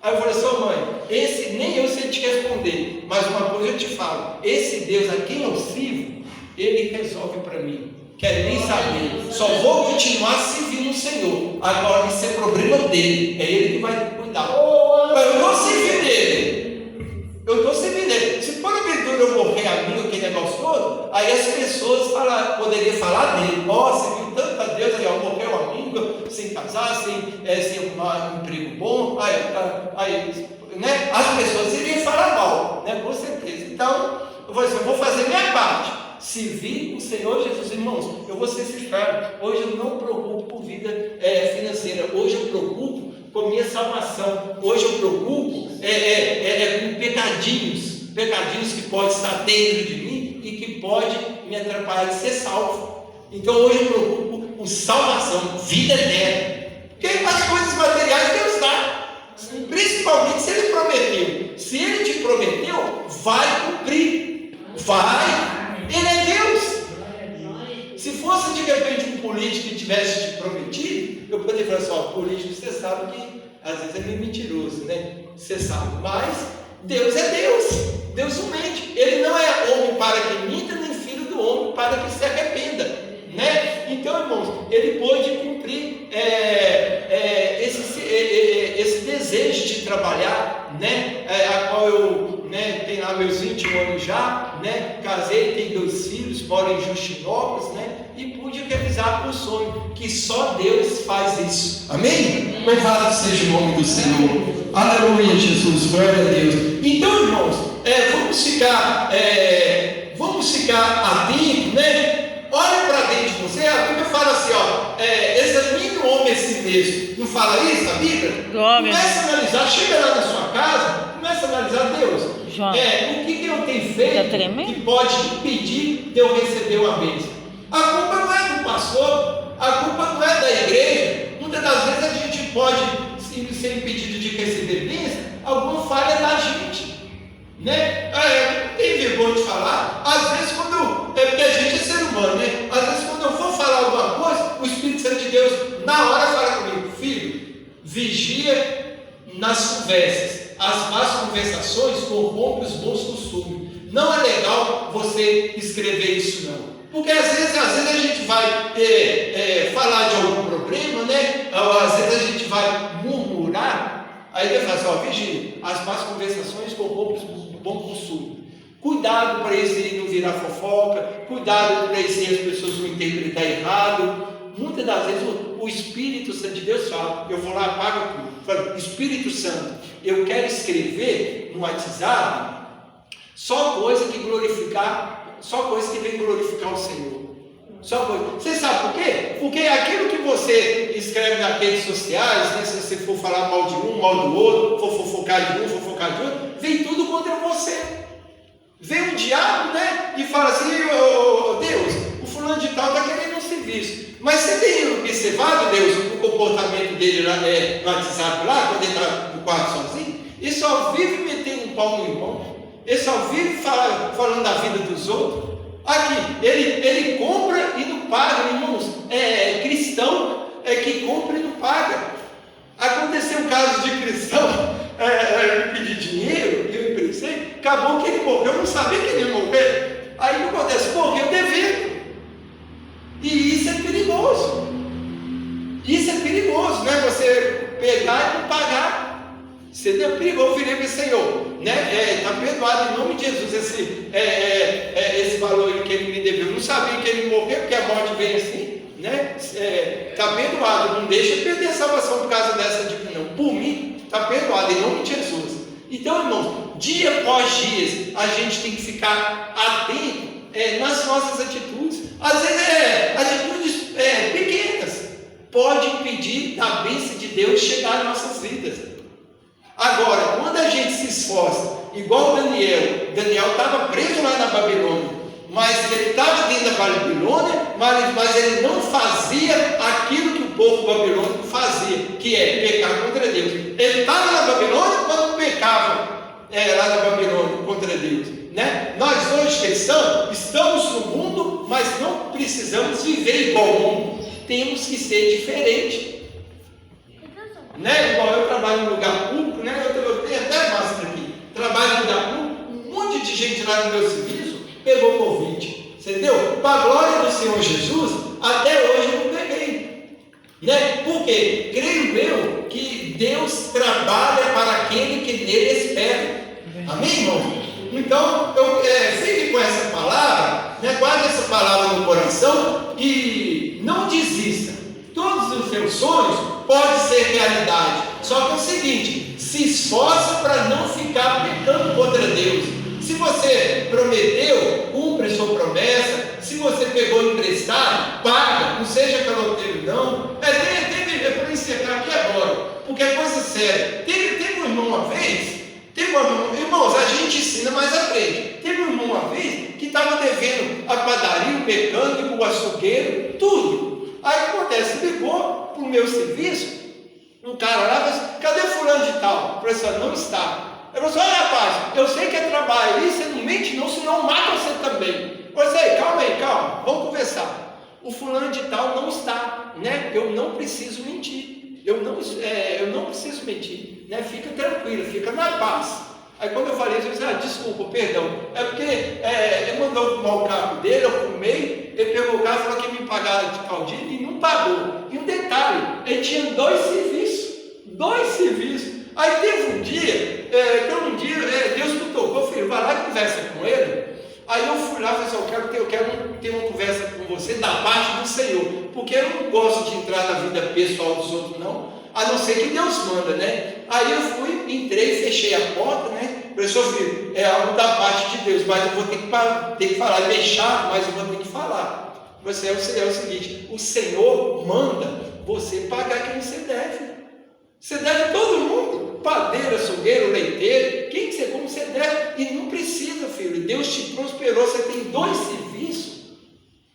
Aí eu falei assim, mãe, esse nem eu sei te responder, mas uma coisa eu te falo, esse Deus a quem eu sirvo, Ele resolve para mim. Quero nem saber, só vou continuar servindo o Senhor. Agora isso é problema dele, é Ele que vai cuidar. Eu estou servindo Ele, eu estou servindo Ele. Se porventura eu morrer amigo, aquele negócio todo, aí as pessoas poderiam falar dele. Você viu tanto a Deus, aí morreu amigo, sem casar, sem arrumar um emprego bom, né? As pessoas iriam falar mal, né? Com certeza. Então, eu vou fazer minha parte. Servir o Senhor Jesus, irmãos, eu vou ser sincero, hoje eu não me preocupo com vida financeira, hoje eu me preocupo com minha salvação, hoje eu me preocupo com pecadinhos que podem estar dentro de mim e que pode me atrapalhar de ser salvo. Então hoje eu me preocupo com salvação, vida eterna, porque as coisas materiais Deus dá, principalmente se Ele prometeu. Se Ele te prometeu, vai cumprir, vai. Ele é Deus. Se fosse de repente um político que tivesse te prometido, eu poderia falar assim, político, você sabe que às vezes é meio mentiroso, né? Você sabe, mas Deus é Deus. Deus não mente. Ele não é homem para que minta, nem filho do homem para que se arrependa, né? Então, irmãos, Ele pôde cumprir esse desejo de trabalhar, né? A qual eu tenho lá meus 21 anos já, né? Casei, tenho 2 filhos, moro em Justinópolis, né? E pude realizar o sonho, que só Deus faz isso. Amém? Louvado seja o nome do Senhor. Aleluia, Jesus, glória a Deus. Então, irmãos, vamos ficar atentos, né? Olha para dentro de você, a Bíblia fala assim, examine o homem a si mesmo. Não fala isso a Bíblia? Começa a analisar, chega lá na sua casa, começa a analisar, Deus, o que eu tenho feito que pode impedir de eu receber uma bênção? A culpa não é do pastor, a culpa não é da igreja. Muitas das vezes a gente pode ser impedido de receber bênção, alguma falha da gente, né? Não tem vergonha de falar. Às vezes porque a gente é ser humano, né? Às vezes quando eu for falar alguma coisa, o Espírito Santo de Deus na hora fala comigo, filho, vigia nas conversas. As más conversações corrompem os bons costumes. Não é legal você escrever isso não. Porque às vezes a gente vai falar de algum problema, né? Às vezes a gente vai murmurar. Aí ele fala assim, vigia, as más conversações corrompem o bom costume. Cuidado para isso aí não virar fofoca, cuidado para isso aí as pessoas não interpretar errado. Muitas das vezes o Espírito Santo de Deus fala, eu vou lá, apago tudo. Fala, Espírito Santo, eu quero escrever no WhatsApp só coisa que vem glorificar o Senhor. Só coisa. Você sabe por quê? Porque aquilo que você escreve nas redes sociais, né, se você for falar mal de um, mal do outro, for fofocar de um, fofocar de outro, vem tudo contra você. Vem o diabo, né? E fala assim, Deus, o fulano de tal está querendo um serviço. Mas você tem observado, Deus, o comportamento dele lá, no WhatsApp lá, quando ele está no quarto sozinho? Ele só vive metendo um pau no irmão. Ele só vive falando da vida dos outros. Aqui, ele compra e não paga, irmãos. Cristão que compra e não paga. Aconteceu um caso de cristão, pedir dinheiro, e eu emprestei, acabou que ele morreu, eu não sabia que ele ia morrer. Aí o que acontece? Morreu devendo. E isso é perigoso. Isso é perigoso, né? Você pegar e não pagar. Você deu perigo, eu virei para o Senhor, né? Está perdoado em nome de Jesus esse valor que ele me deveu. Eu não sabia que ele morreu, porque a morte vem assim, né? Está perdoado, não deixa eu perder a salvação por causa dessa dica, não. Por mim, está perdoado em nome de Jesus. Então, irmãos, dia após dia, a gente tem que ficar atento nas nossas atitudes. Às vezes, atitudes pequenas podem impedir da bênção de Deus chegar às nossas vidas. Agora, quando a gente se esforça, igual Daniel estava preso lá na Babilônia, mas ele estava dentro da Babilônia, mas ele não fazia aquilo que o povo babilônico fazia, que é pecar contra Deus. Ele estava na Babilônia, mas não pecava lá na Babilônia contra Deus, né? Nós hoje cristãos estamos no mundo, mas não precisamos viver igual ao mundo, temos que ser diferente, né? Igual eu trabalho em lugar público, né? Eu tenho até máscara aqui, trabalho em lugar público, um monte de gente lá no meu serviço pegou Covid, entendeu? Para a glória do Senhor Jesus, até hoje eu não peguei, né? Porque creio eu que Deus trabalha para aquele que nele espera. Amém, irmão? Então, fique com essa palavra, né? Guarde essa palavra no coração e não desista. Todos os seus sonhos podem ser realidade. Só que é o seguinte: se esforça para não ficar pecando contra Deus. Se você prometeu, cumpre a sua promessa. Se você pegou emprestado, paga. Não seja caloteiro, não. Para encerrar aqui agora, porque é coisa séria. Teve um irmão uma vez. Irmãos, a gente ensina, mas aprende. Teve um irmão uma vez que estava devendo a padaria, o mecânico, o açougueiro, tudo. Aí o que acontece? Ligou para o meu serviço, um cara lá, mas cadê fulano de tal? O professor não está. Eu falei assim: olha, rapaz, eu sei que é trabalho aí, você não mente não, senão mata você também. Eu falei assim: calma, vamos conversar. O fulano de tal não está, né? Eu não preciso mentir. Eu não preciso mentir, né? Fica tranquilo, fica na paz. Aí quando eu falei isso, eu disse: desculpa, perdão. É porque ele mandou fumar o carro dele, eu fumei, ele pegou o carro e falou que ia me pagar de caldinho e não pagou. E um detalhe, ele tinha 2 serviços. Aí teve um dia, Deus me tocou, filho, vai lá e conversa com ele. Aí eu fui lá e falei assim: eu quero ter uma conversa com você da parte do Senhor, porque eu não gosto de entrar na vida pessoal dos outros, não, a não ser que Deus manda, né? Aí eu fui, entrei, fechei a porta, né? Falei: filho, é algo da parte de Deus, mas eu vou ter que falar, deixar, mas eu vou ter que falar. Você é o seguinte: o Senhor manda você pagar quem você deve. Você deve todo mundo, padeiro, açougueiro, leiteiro, como você deve, e não precisa, filho. Deus te prosperou, você tem 2 serviços,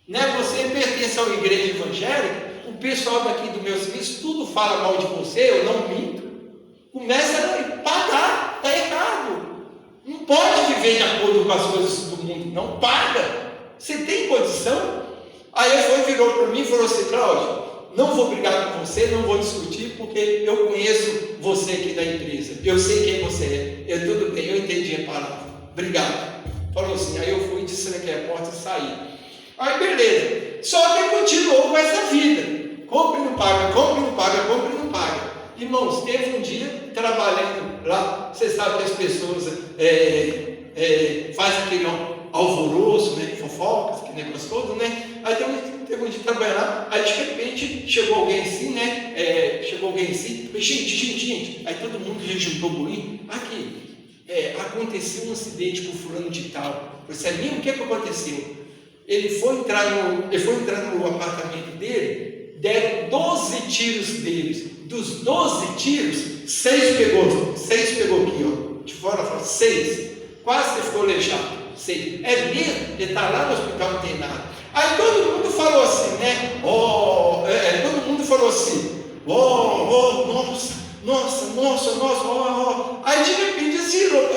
né? Você pertence a uma igreja evangélica, o pessoal daqui do meu serviço tudo fala mal de você, eu não minto. Começa a pagar, está errado. Não pode viver de acordo com as coisas do mundo, não paga. Você tem condição? Aí ele virou para mim e falou assim: Cláudio, não vou brigar com você, não vou discutir, porque eu conheço você aqui da empresa, eu sei quem você é, tudo bem, eu entendi a palavra, obrigado. Falou assim. Aí eu fui, destranquei a porta e saí. Aí beleza, só que continuou com essa vida, compre e não paga, compre e não paga, compre e não paga. Irmãos, teve um dia trabalhando lá, você sabe que as pessoas fazem aquele alvoroço, né, fofocas, que negócio todo, né? Aí teve um dia trabalhando lá, aí de repente chegou alguém assim, né? Gente, aí todo mundo já juntou o bolinho. Aqui, aconteceu um acidente com fulano de tal. Eu disse: o que aconteceu? Ele foi entrar no apartamento dele, deram 12 tiros deles. Dos 12 tiros, 6 pegou aqui, ó, de fora, 6. Quase que ficou aleijado. 6. É mesmo? Ele está lá no hospital internado. Aí todo mundo falou assim, né? Todo mundo falou assim: nossa. Aí de repente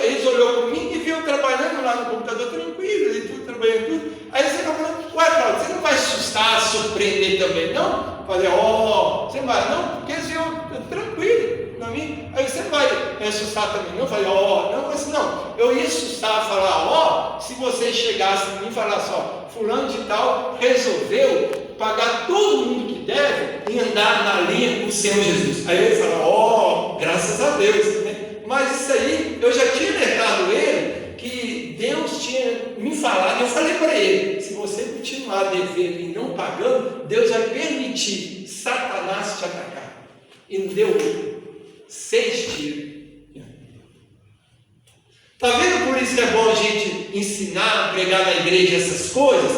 eles olhou para mim e viu trabalhando lá no computador tranquilo, e tudo, trabalhando tudo. Aí você está falando: ué, Cláudio, você não vai assustar, surpreender também, não? Falei: você não vai, não? Porque eles viram tranquilo para mim. Aí você não vai assustar também, não? Falei: não, mas não. Eu ia assustar, falar: se você chegasse para mim e falasse: fulano de tal resolveu pagar todo mundo que deve e andar na linha do Senhor Jesus. Aí eu ia falar: graças a Deus, né? Mas isso aí, eu já tinha alertado ele que Deus tinha me falado. Eu falei para ele: se você continuar devendo e não pagando, Deus vai permitir Satanás te atacar. E não deu 6 tiros. Está vendo por isso que é bom a gente ensinar, pregar na igreja essas coisas?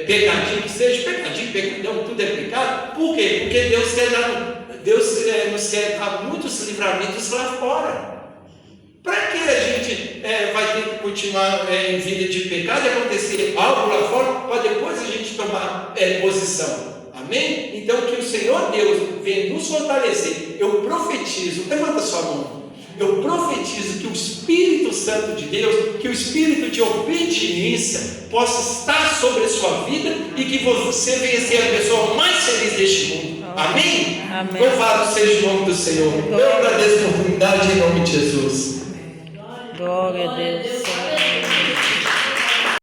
Pecadinho que seja, pecadão, tudo é pecado. Por quê? Porque Deus nos quer dar muitos livramentos lá fora. Para que a gente vai ter que continuar em vida de pecado e acontecer algo lá fora, para depois a gente tomar posição. Amém? Então que o Senhor Deus venha nos fortalecer. Eu profetizo, levanta sua mão. Eu profetizo que o Espírito Santo de Deus, que o Espírito de obediência possa estar sobre a sua vida e que você venha ser a pessoa mais feliz deste mundo. Amém? Amém. Louvado seja o nome do Senhor. Eu agradeço a oportunidade em nome de Jesus. Glória a Deus.